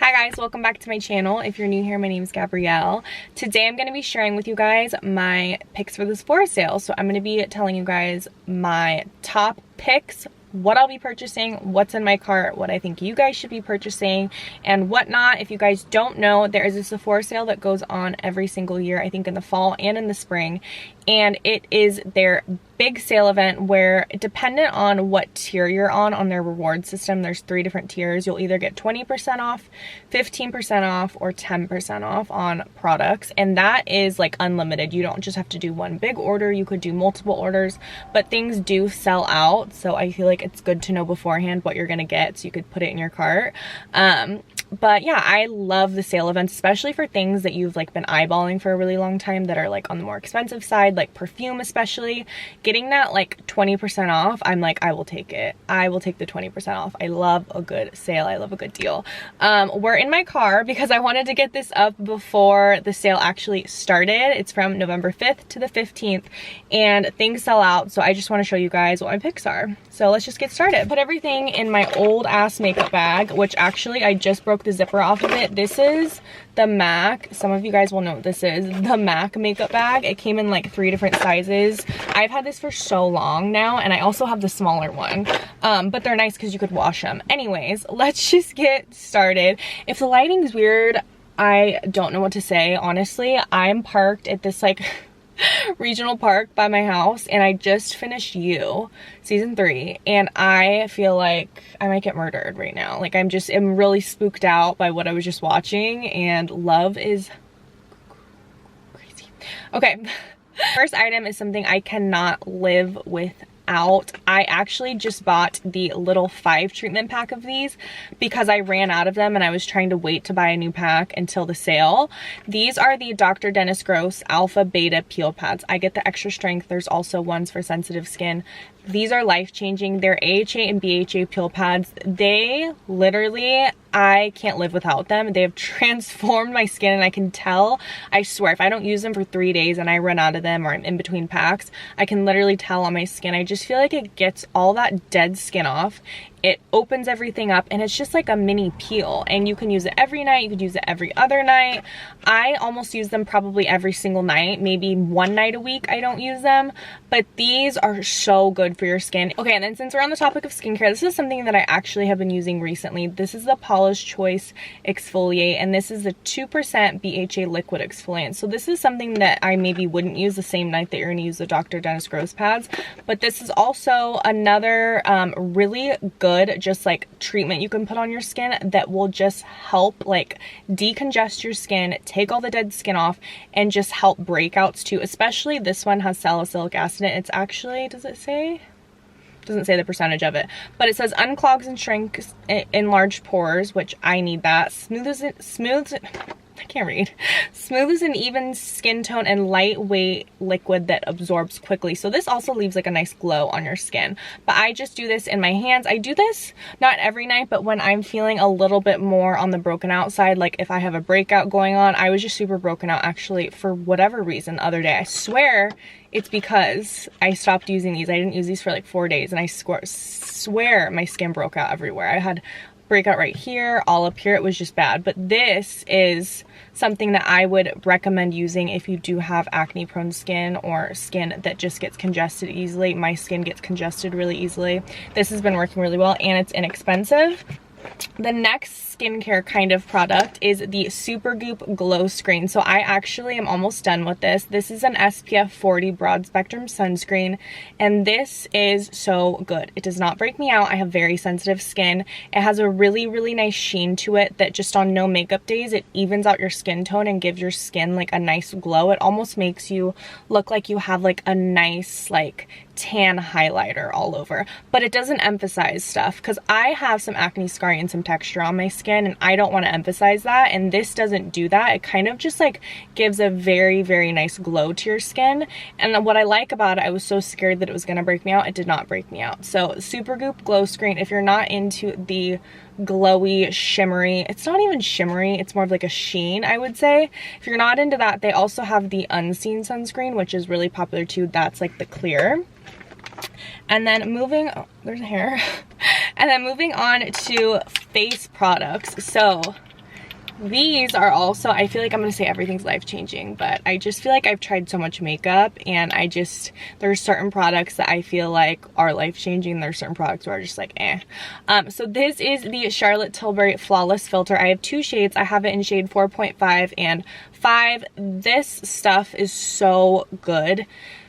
Hi guys, welcome back to my channel. If you're new here, my name is Gabrielle. Today I'm going to be sharing with you guys my picks for the Sephora sale. So I'm going to be telling you guys my top picks, what I'll be purchasing, what's in my cart, what I think you guys should be purchasing, and whatnot. If you guys don't know, there is a Sephora sale that goes on every single year, I think in the fall and in the spring, and it is their big sale event where, dependent on what tier you're on their reward system, there's 3 different tiers. You'll either get 20% off, 15% off, or 10% off on products, and that is like unlimited. You don't just have to do one big order, you could do multiple orders, but things do sell out, so I feel like it's good to know beforehand what you're gonna get so you could put it in your cart. But yeah, I love the sale events, especially for things that you've like been eyeballing for a really long time that are like on the more expensive side, like perfume especially. Getting that like 20% off, I'm like, I will take it. I will take the 20% off. I love a good sale. I love a good deal. We're in my car because I wanted to get this up before the sale actually started. It's from November 5th to the 15th and things sell out. So I just want to show you guys what my picks are. So let's just get started. Put everything in my old ass makeup bag, which actually I just broke the zipper off of it. This is the MAC. Some of you guys will know what this is. The MAC makeup bag. It came in like 3 different sizes. I've had this for so long now, and I also have the smaller one. But they're nice because you could wash them. Anyways, let's just get started. If the lighting's weird, I don't know what to say. Honestly, I'm parked at this like regional park by my house, and I just finished You season 3, and I feel like I might get murdered right now. Like I'm really spooked out by what I was just watching, and love is crazy. Okay, first item is something I cannot live without. I actually just bought the little 5 treatment pack of these because I ran out of them and I was trying to wait to buy a new pack until the sale. These are the Dr. Dennis Gross Alpha Beta Peel Pads. I get the extra strength. There's also ones for sensitive skin. These are life-changing. They're AHA and BHA peel pads. They literally, I can't live without them. They have transformed my skin, and I can tell, I swear, if I don't use them for 3 days and I run out of them or I'm in between packs, I can literally tell on my skin. I just feel like it gets all that dead skin off. It opens everything up, and it's just like a mini peel, and you can use it every night. You could use it every other night. I almost use them probably every single night. Maybe one night a week I don't use them, but these are so good for your skin. Okay, and then since we're on the topic of skincare, this is something that I actually have been using recently. This is the Paulas Choice Exfoliate, and this is the 2% BHA liquid exfoliant. So this is something that I maybe wouldn't use the same night that you're gonna use the Dr. Dennis Gross pads, but this is also another really good just like treatment you can put on your skin that will just help like decongest your skin, take all the dead skin off, and just help breakouts too. Especially this one has salicylic acid in it. It's actually, does it say? Doesn't say the percentage of it, but it says unclogs and shrinks enlarged pores, which I need that. Smooths an even skin tone, and lightweight liquid that absorbs quickly. So this also leaves like a nice glow on your skin. But I just do this in my hands. I do this not every night, but when I'm feeling a little bit more on the broken out side, like if I have a breakout going on. I was just super broken out actually for whatever reason the other day. I swear it's because I stopped using these. I didn't use these for like 4 days, and I swear my skin broke out everywhere. I had breakout right here, all up here. It was just bad. But this is something that I would recommend using if you do have acne prone skin or skin that just gets congested easily. My skin gets congested really easily. This has been working really well, and it's inexpensive. The next skincare kind of product is the Supergoop Glowscreen. So I actually am almost done with this. This is an SPF 40 broad spectrum sunscreen, and this is so good. It does not break me out. I have very sensitive skin. It has a really, really nice sheen to it that just on no makeup days, it evens out your skin tone and gives your skin like a nice glow. It almost makes you look like you have like a nice like tan highlighter all over, but it doesn't emphasize stuff because I have some acne scarring and some texture on my skin, and I don't want to emphasize that, and this doesn't do that. It kind of just like gives a very, very nice glow to your skin. And what I like about it, I was so scared that it was gonna break me out. It did not break me out. So Supergoop Glowscreen, if you're not into the glowy shimmery, it's not even shimmery, it's more of like a sheen, I would say. If you're not into that, they also have the Unseen sunscreen, which is really popular too. That's like the clear. And then moving, oh, there's hair. And then moving on to face products. So These are also, I feel like I'm gonna say everything's life-changing, but I just feel like I've tried so much makeup, and there's certain products that I feel like are life-changing, there's certain products where are just like eh. So this is the Charlotte Tilbury Flawless Filter. I have 2 shades. I have it in shade 4.5 and 5. This stuff is so good.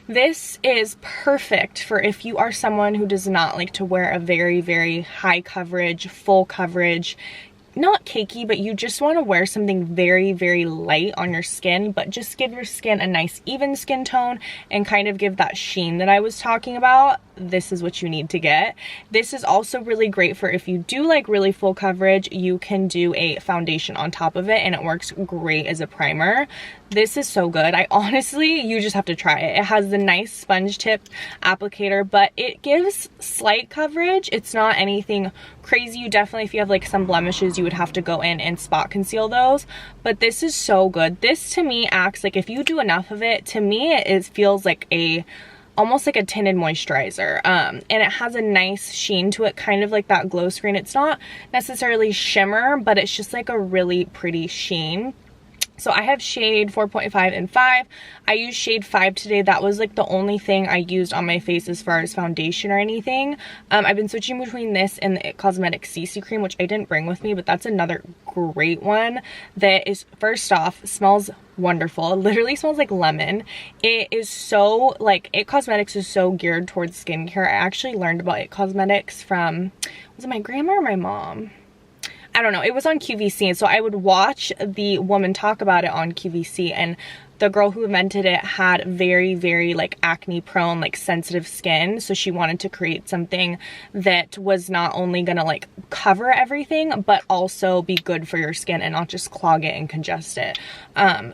This is perfect for if you are someone who does not like to wear a very, very high coverage, full coverage, not cakey, but you just want to wear something very, very light on your skin, but just give your skin a nice even skin tone and kind of give that sheen that I was talking about. This is what you need to get. This is also really great for if you do like really full coverage, you can do a foundation on top of it and it works great as a primer. This is so good. I honestly, you just have to try it. It has the nice sponge tip applicator, but it gives slight coverage. It's not anything crazy. You definitely, if you have like some blemishes, you would have to go in and spot conceal those, but this is so good. This to me acts like, if you do enough of it, to me it feels like almost like a tinted moisturizer, and it has a nice sheen to it, kind of like that glow screen. It's not necessarily shimmer, but it's just like a really pretty sheen. So I have shade 4.5 and 5. I used shade 5 today. That was like the only thing I used on my face as far as foundation or anything. I've been switching between this and the It Cosmetics CC cream, which I didn't bring with me, but that's another great one that is, first off, smells wonderful. It literally smells like lemon. It is so, like, It Cosmetics is so geared towards skincare. I actually learned about It Cosmetics from, was it my grandma or my mom? I don't know, it was on QVC, and so I would watch the woman talk about it on QVC, and the girl who invented it had very, very like acne prone, like sensitive skin, so she wanted to create something that was not only gonna like cover everything, but also be good for your skin and not just clog it and congest it.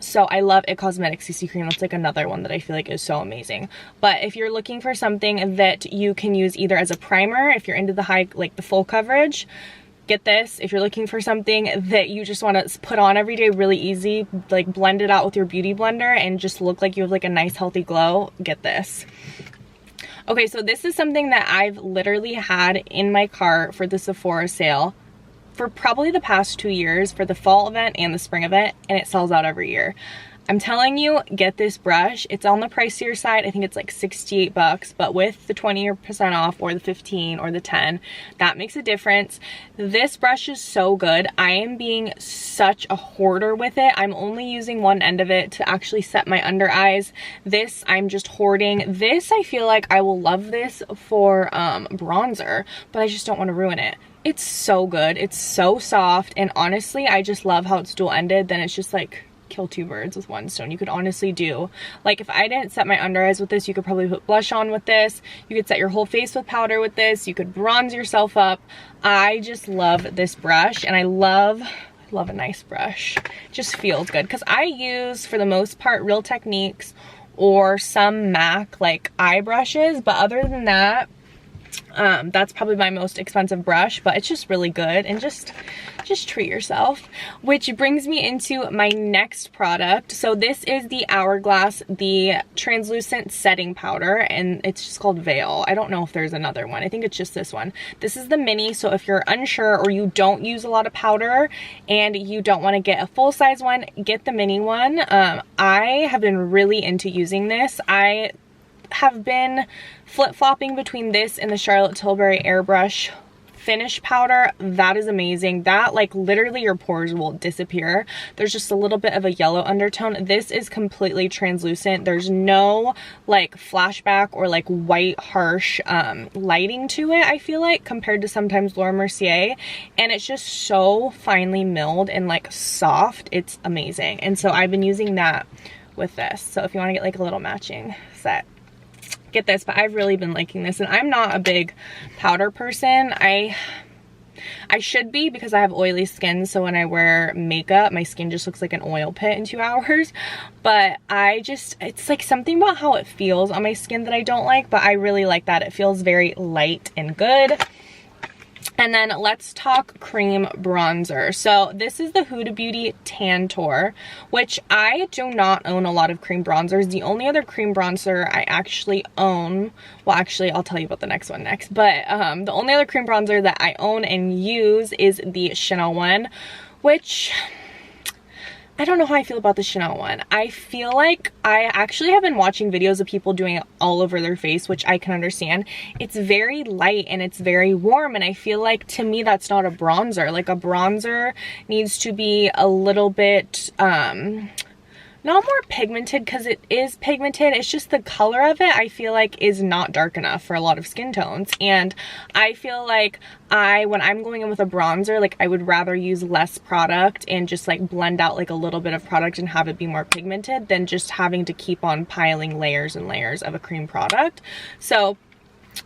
So I love It Cosmetics CC Cream. That's like another one that I feel like is so amazing. But if you're looking for something that you can use either as a primer, if you're into the high, like the full coverage, get this. If you're looking for something that you just want to put on every day really easy, like blend it out with your beauty blender and just look like you have like a nice healthy glow, get this. Okay, so this is something that I've literally had in my cart for the Sephora sale for probably the past 2 years, for the fall event and the spring event, and it sells out every year. I'm telling you, get this brush. It's on the pricier side. I think it's like 68 bucks, but with the 20% off or the 15 or the 10, that makes a difference. This brush is so good. I am being such a hoarder with it. I'm only using one end of it to actually set my under eyes. This I'm just hoarding. This, I feel like I will love this for bronzer, but I just don't want to ruin it. It's so good. It's so soft, and honestly, I just love how it's dual-ended. Then it's just like kill 2 birds with 1 stone. You could honestly do, like, if I didn't set my under eyes with this, you could probably put blush on with this. You could set your whole face with powder with this. You could bronze yourself up. I just love this brush, and I love a nice brush. Just feels good, because I use, for the most part, Real Techniques or some MAC like eye brushes, but other than that, that's probably my most expensive brush, but it's just really good, and just treat yourself. Which brings me into my next product. So this is the Hourglass, the translucent setting powder, and it's just called Veil. I don't know if there's another one. I think it's just this one. This is the mini, so if you're unsure or you don't use a lot of powder and you don't want to get a full-size one, get the mini one. I have been really into using this. I have been flip-flopping between this and the Charlotte Tilbury Airbrush Finish Powder. That is amazing. That, like, literally your pores will disappear. There's just a little bit of a yellow undertone. This is completely translucent. There's no, like, flashback or, like, white, harsh lighting to it, I feel like, compared to sometimes Laura Mercier. And it's just so finely milled and, like, soft. It's amazing. And so I've been using that with this. So if you want to get, like, a little matching set, get this. But I've really been liking this, and I'm not a big powder person. I should be, because I have oily skin, so when I wear makeup my skin just looks like an oil pit in 2 hours. But it's like something about how it feels on my skin that I don't like, but I really like that. It feels very light and good. And then let's talk cream bronzer. So this is the Huda Beauty Tantor, which I do not own a lot of cream bronzers. The only other cream bronzer I actually own, well, actually I'll tell you about the next one next, but the only other cream bronzer that I own and use is the Chanel one, which I don't know how I feel about the Chanel one. I feel like I actually have been watching videos of people doing it all over their face, which I can understand. It's very light and it's very warm, and I feel like, to me, that's not a bronzer. Like, a bronzer needs to be a little bit, not more pigmented, because it is pigmented. It's just the color of it, I feel like, is not dark enough for a lot of skin tones. And I feel like when I'm going in with a bronzer, like, I would rather use less product and just like blend out like a little bit of product and have it be more pigmented than just having to keep on piling layers and layers of a cream product. So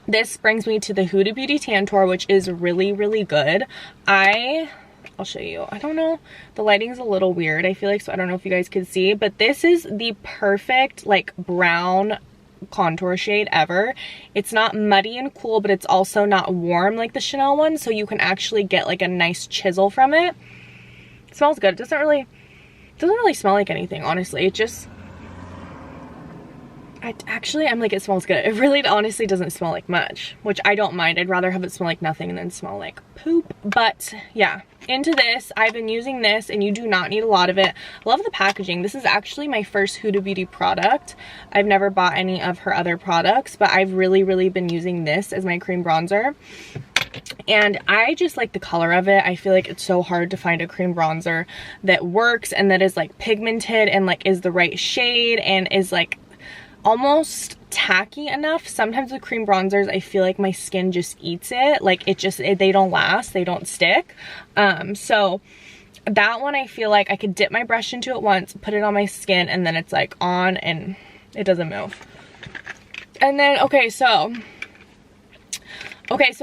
this brings me to the Huda Beauty Tantour, which is really, really good. I'll show you. I don't know, the lighting's a little weird, I feel like, so I don't know if you guys could see, but this is the perfect like brown contour shade ever. It's not muddy and cool, but it's also not warm like the Chanel one, so you can actually get like a nice chisel from it. It smells good. It doesn't really smell like anything, honestly. It just, I'm like, it smells good. It really honestly doesn't smell like much, which I don't mind. I'd rather have it smell like nothing and then smell like poop. But yeah, into this, I've been using this, and you do not need a lot of it. I love the packaging. This is actually my first Huda Beauty product. I've never bought any of her other products, but I've really been using this as my cream bronzer. And I just like the color of it. I feel like it's so hard to find a cream bronzer that works and that is like pigmented and like is the right shade and is like almost tacky enough. Sometimes with cream bronzers, I feel like my skin just eats it. Like, they don't last, they don't stick. So that one, I feel like I could dip my brush into it once, put it on my skin, and then it's like on and it doesn't move. And then, okay, so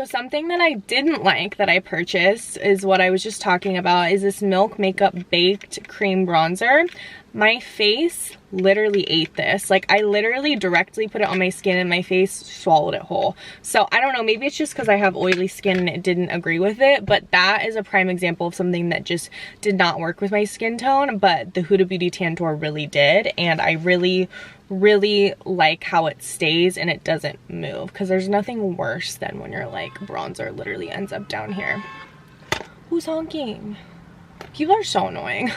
something that I didn't like that I purchased is what I was just talking about, is this Milk Makeup Baked Cream Bronzer. My face literally ate this. Like, I literally directly put it on my skin and my face swallowed it whole. So I don't know, maybe it's just because I have oily skin and it didn't agree with it, but that is a prime example of something that just did not work with my skin tone, but the Huda Beauty Tantour really did, and I really like how it stays and it doesn't move, because there's nothing worse than when your like bronzer literally ends up down here. Who's honking? People are so annoying.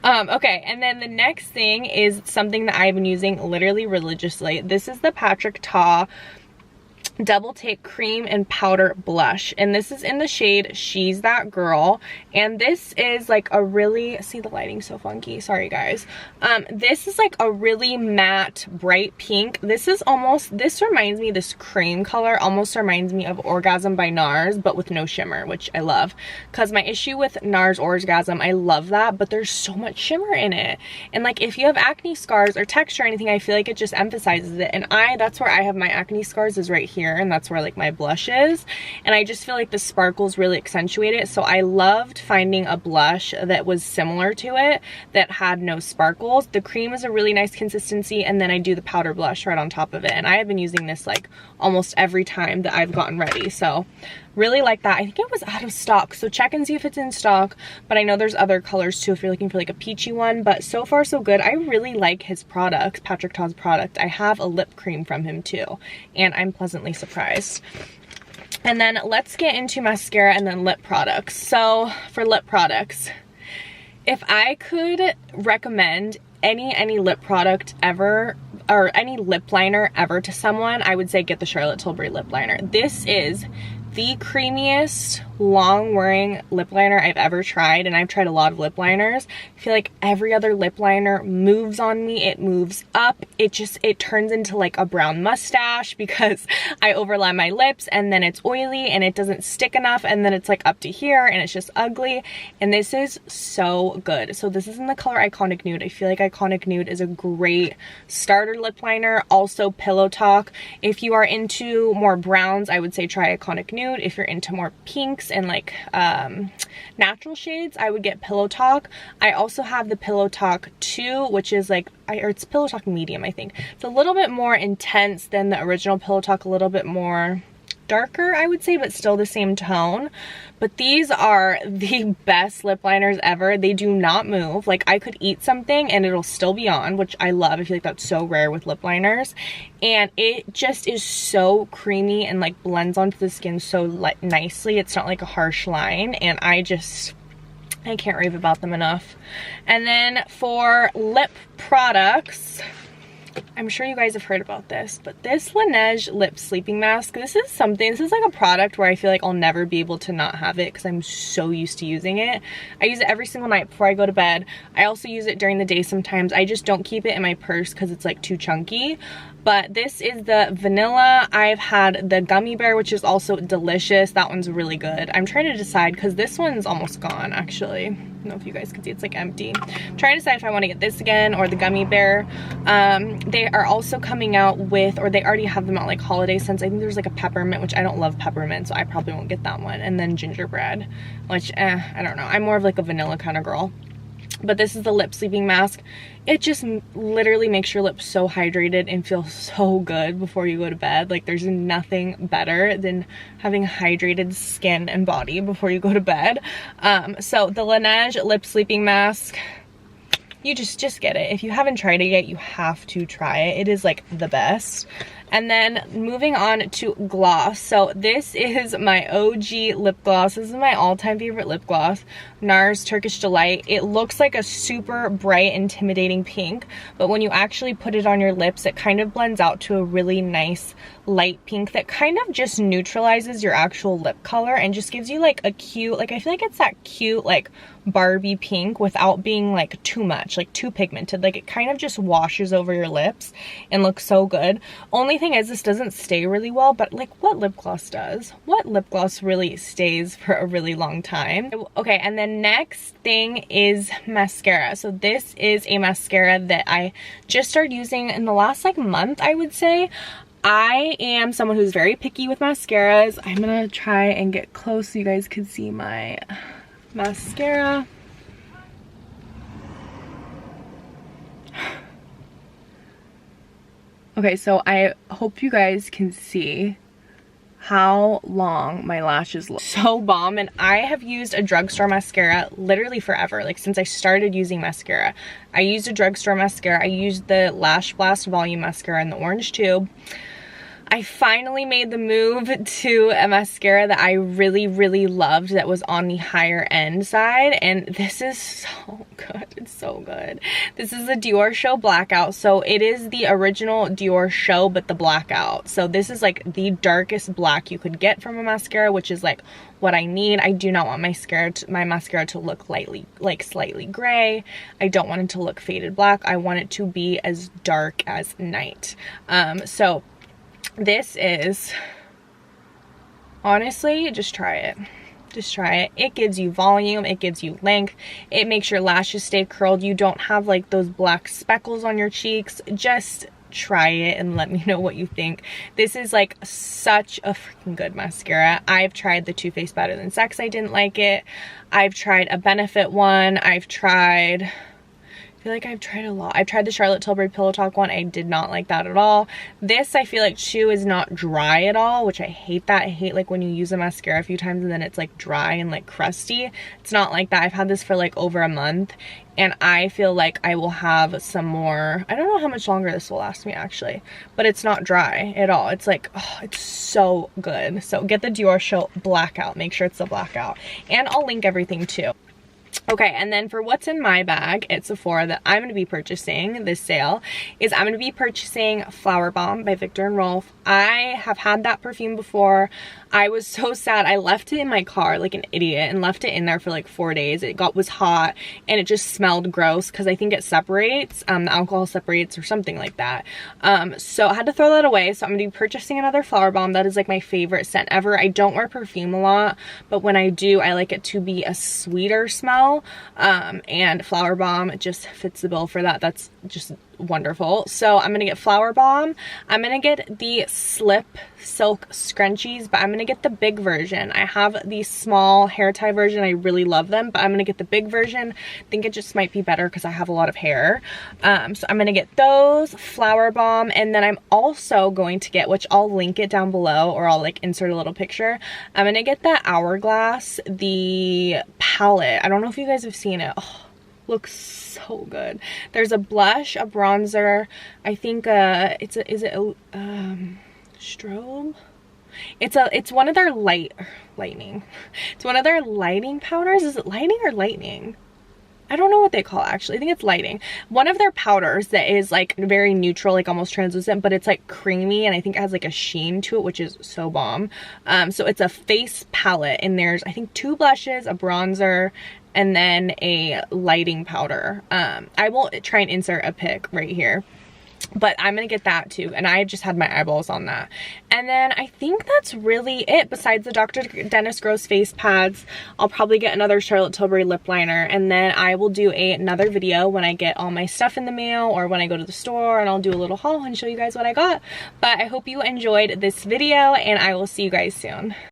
Okay, and then the next thing is something that I've been using literally religiously. This is the Patrick Ta Double Take Cream and Powder Blush, and this is in the shade She's That Girl, and this is like a really, see, the lighting's so funky, sorry guys. This is like a really matte bright pink. This reminds me, this cream color almost reminds me of Orgasm by Nars, but with no shimmer, which I love, because my issue with Nars Orgasm, I love that, but there's so much shimmer in it, and like if you have acne scars or texture or anything, I feel like it just emphasizes it, and that's where I have my acne scars, is right here, and that's where like my blush is, and I just feel like the sparkles really accentuate it. So I loved finding a blush that was similar to it that had no sparkles. The cream is a really nice consistency, and then I do the powder blush right on top of it, and I have been using this like almost every time that I've gotten ready, so really like that. I think it was out of stock, so check and see if it's in stock, but I know there's other colors too if you're looking for like a peachy one, but so far so good. I really like his products, Patrick Ta's product. I have a lip cream from him too, and I'm pleasantly surprised. And then let's get into mascara and then lip products. So for lip products, if I could recommend any lip product ever, or any lip liner ever to someone, I would say get the Charlotte Tilbury lip liner. This is the creamiest long wearing lip liner I've ever tried, and I've tried a lot of lip liners. I feel like every other lip liner moves on me. It moves up. It turns into like a brown mustache because I overlap my lips, and then it's oily and it doesn't stick enough, and then it's like up to here and it's just ugly. And this is so good. So this is in the color Iconic Nude. I feel like Iconic Nude is a great starter lip liner. Also Pillow Talk. If you are into more browns, I would say try Iconic Nude. If you're into more pinks and like natural shades, I would get Pillow Talk. I also have the Pillow Talk 2, which is like, or it's Pillow Talk Medium, I think. It's a little bit more intense than the original Pillow Talk, a little bit more darker, I would say, but still the same tone. But these are the best lip liners ever. They do not move. Like, I could eat something and it'll still be on, which I love. I feel like that's so rare with lip liners. And it just is so creamy and like blends onto the skin so nicely. It's not like a harsh line, and I I can't rave about them enough. And then for lip products, I'm sure you guys have heard about this, but this Laneige lip sleeping mask, this is like a product where I feel like I'll never be able to not have it because I'm so used to using it. I use it every single night before I go to bed. I also use it during the day sometimes. I just don't keep it in my purse because it's like too chunky. But this is the vanilla. I've had the gummy bear, which is also delicious. That one's really good. I'm trying to decide because this one's almost gone actually. I don't know if you guys can see, it's like empty. I'm trying to decide if I want to get this again or the gummy bear. They are also coming out with, or they already have them out like holiday scents. I think there's like a peppermint, which I don't love peppermint, so I probably won't get that one. And then gingerbread, which I don't know. I'm more of like a vanilla kind of girl. But this is the lip sleeping mask. It just literally makes your lips so hydrated and feel so good before you go to bed. Like there's nothing better than having hydrated skin and body before you go to bed. So the Laneige lip sleeping mask, you just get it. If you haven't tried it yet, you have to try it. It is like the best. And then moving on to gloss. So this is my OG lip gloss. This is my all-time favorite lip gloss, Nars Turkish Delight. It looks like a super bright, intimidating pink, but when you actually put it on your lips, it kind of blends out to a really nice light pink that kind of just neutralizes your actual lip color and just gives you like a cute, like I feel like it's that cute like Barbie pink without being like too much, like too pigmented. Like it kind of just washes over your lips and looks so good. Only thing is this doesn't stay really well, but like what lip gloss does? What lip gloss really stays for a really long time? Okay, and then next thing is mascara. So this is a mascara that I just started using in the last like month, I would say. I am someone who's very picky with mascaras. I'm gonna try and get close so you guys can see my mascara. Okay, so I hope you guys can see how long my lashes look. So bomb. And I have used a drugstore mascara literally forever, like since I started using mascara. I used a drugstore mascara. I used the Lash Blast Volume Mascara in the orange tube. I finally made the move to a mascara that I really, really loved that was on the higher end side, and this is so good. It's so good. This is the Diorshow Blackout. So it is the original Diorshow, but the Blackout. So this is like the darkest black you could get from a mascara, which is like what I need. I do not want my mascara to look slightly gray. I don't want it to look faded black. I want it to be as dark as night. So this is, honestly, just try it. Just try it. It gives you volume, it gives you length, it makes your lashes stay curled. You don't have like those black speckles on your cheeks. Just try it and let me know what you think. This is like such a freaking good mascara. I've tried the Too Faced Better Than Sex. I didn't like it. I've tried a Benefit one. I feel like I've tried a lot. I've tried the Charlotte Tilbury Pillow Talk one. I did not like that at all. This, I feel like too, is not dry at all, which I hate that. I hate like when you use a mascara a few times and then it's like dry and like crusty. It's not like that. I've had this for like over a month and I feel like I will have some more. I don't know how much longer this will last me actually, but it's not dry at all. It's like, oh, it's so good. So get the Diorshow Blackout. Make sure it's the Blackout. And I'll link everything too. Okay, and then for what's in my bag at Sephora that I'm going to be purchasing this sale is I'm going to be purchasing Flower Bomb by Viktor and Rolf. I have had that perfume before. I was so sad. I left it in my car like an idiot and left it in there for like 4 days. It was hot and it just smelled gross because I think it separates, the alcohol separates or something like that. So I had to throw that away. So I'm going to be purchasing another Flower Bomb. That is like my favorite scent ever. I don't wear perfume a lot, but when I do, I like it to be a sweeter smell. And Flower Bomb just fits the bill for that. That's just wonderful. So I'm gonna get Flower Bomb. I'm gonna get the Slip Silk Scrunchies, but I'm gonna get the big version. I have the small hair tie version. I really love them, but I'm gonna get the big version. I think it just might be better because I have a lot of hair. So I'm gonna get those, Flower Bomb, and then I'm also going to get, which I'll link it down below or I'll like insert a little picture. I'm gonna get the Hourglass, the palette. I don't know if you guys have seen it. Oh, looks so good. There's a blush, a bronzer, I think is it a strobe? It's one of their lightning. It's one of their lighting powders. Is it lighting or lightning? I don't know what they call it, actually. I think it's lighting. One of their powders that is like very neutral, like almost translucent, but it's like creamy, and I think it has like a sheen to it, which is so bomb. So it's a face palette, and there's I think 2 blushes, a bronzer, and then a lighting powder. I will try and insert a pic right here, but I'm gonna get that too, and I just had my eyeballs on that. And then I think that's really it besides the Dr. Dennis Gross face pads. I'll probably get another Charlotte Tilbury lip liner, and then I will do another video when I get all my stuff in the mail or when I go to the store, and I'll do a little haul and show you guys what I got. But I hope you enjoyed this video, and I will see you guys soon.